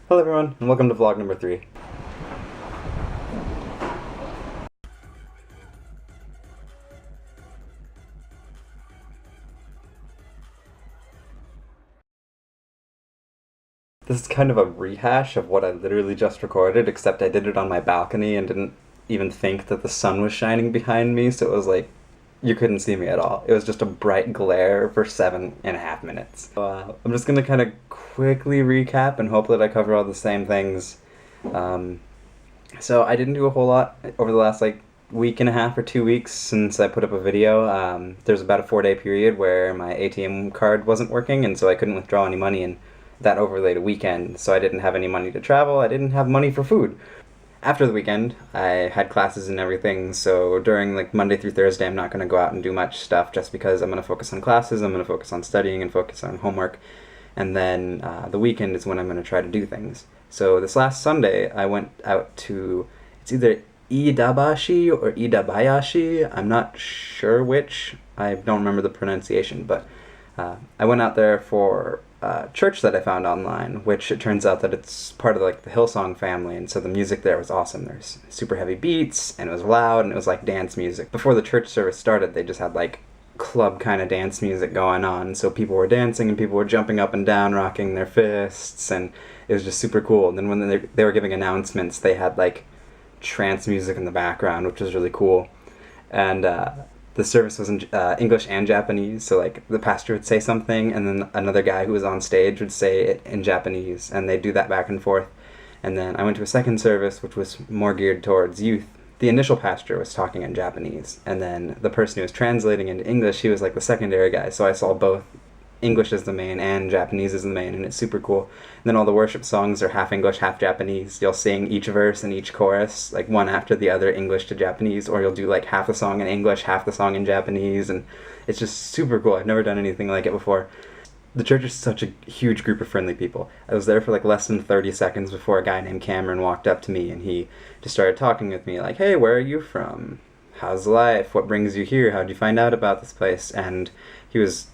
Hello everyone, and welcome to vlog number 3. This is kind of a rehash of what I literally just recorded, except I did it on my balcony and didn't even think that the sun was shining behind me, so it was like, you couldn't see me at all. It was just a bright glare for 7.5 minutes. I'm just gonna kind of quickly recap and hope that I cover all the same things. So I didn't do a whole lot over the last week and a half or 2 weeks since I put up a video. There's about a 4-day period where my ATM card wasn't working, and so I couldn't withdraw any money, and that overlaid a weekend, so I didn't have any money to travel. I didn't have money for food. After the weekend, I had classes and everything, so during Monday through Thursday, I'm not going to go out and do much stuff just because I'm going to focus on classes, I'm going to focus on studying and focus on homework, and then the weekend is when I'm going to try to do things. So this last Sunday, I went out to, it's either Iidabashi or Iidabayashi, I'm not sure which, I don't remember the pronunciation, but I went out there for church that I found online, which it turns out that it's part of the Hillsong family, and so the music there was awesome. There's super heavy beats, and it was loud, and it was like dance music. Before the church service started, they just had club kind of dance music going on, so people were dancing and people were jumping up and down, rocking their fists, and it was just super cool. And then when they were giving announcements, they had trance music in the background, which was really cool. And the service was in English and Japanese, so the pastor would say something, and then another guy who was on stage would say it in Japanese, and they'd do that back and forth. And then I went to a second service, which was more geared towards youth. The initial pastor was talking in Japanese, and then the person who was translating into English, he was the secondary guy, so I saw both English as the main and Japanese as the main, and it's super cool. And then all the worship songs are half English, half Japanese. You'll sing each verse and each chorus, one after the other, English to Japanese, or you'll do half the song in English, half the song in Japanese, and it's just super cool. I've never done anything like it before. The church is such a huge group of friendly people. I was there for less than 30 seconds before a guy named Cameron walked up to me, and he just started talking with me hey, where are you from? How's life? What brings you here? How'd you find out about this place? And he was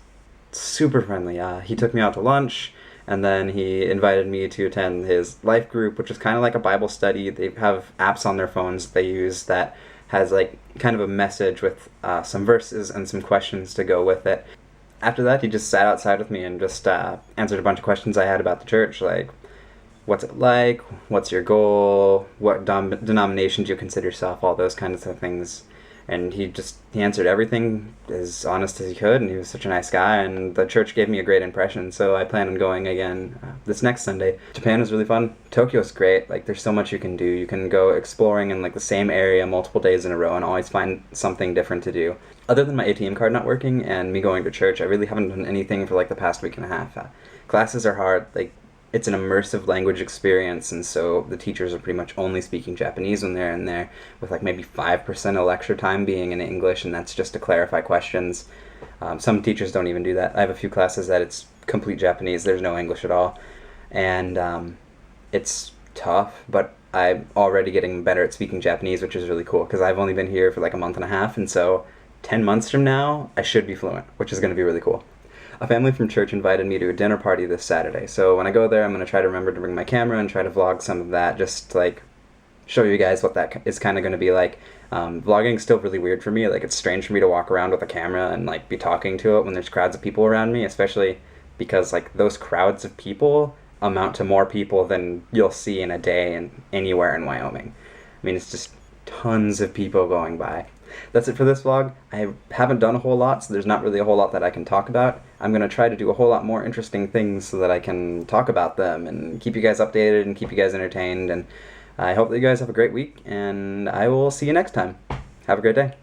super friendly. He took me out to lunch, and then he invited me to attend his life group, which is kind of like a Bible study. They have apps on their phones they use that has kind of a message with some verses and some questions to go with it. After that, he just sat outside with me and just answered a bunch of questions I had about the church, what's it like, what's your goal, what denomination do you consider yourself, all those kinds of things. And he answered everything as honest as he could, and he was such a nice guy, and the church gave me a great impression, so I plan on going again this next Sunday. Japan is really fun. Tokyo's great. There's so much you can do. You can go exploring in the same area multiple days in a row and always find something different to do. Other than my ATM card not working and me going to church, I really haven't done anything for the past week and a half. Classes are hard. It's an immersive language experience, and so the teachers are pretty much only speaking Japanese when they're in there, with maybe 5% of lecture time being in English, and that's just to clarify questions. Some teachers don't even do that. I have a few classes that it's complete Japanese, there's no English at all, and it's tough, but I'm already getting better at speaking Japanese, which is really cool, because I've only been here for a month and a half, and so 10 months from now, I should be fluent, which is going to be really cool. A family from church invited me to a dinner party this Saturday, so when I go there, I'm going to try to remember to bring my camera and try to vlog some of that, just to show you guys what that is kind of going to be like. Vlogging is still really weird for me. It's strange for me to walk around with a camera and be talking to it when there's crowds of people around me, especially because those crowds of people amount to more people than you'll see in a day anywhere in Wyoming. I mean, it's just tons of people going by. That's it for this vlog. I haven't done a whole lot, so there's not really a whole lot that I can talk about. I'm going to try to do a whole lot more interesting things so that I can talk about them and keep you guys updated and keep you guys entertained. And I hope that you guys have a great week, and I will see you next time. Have a great day.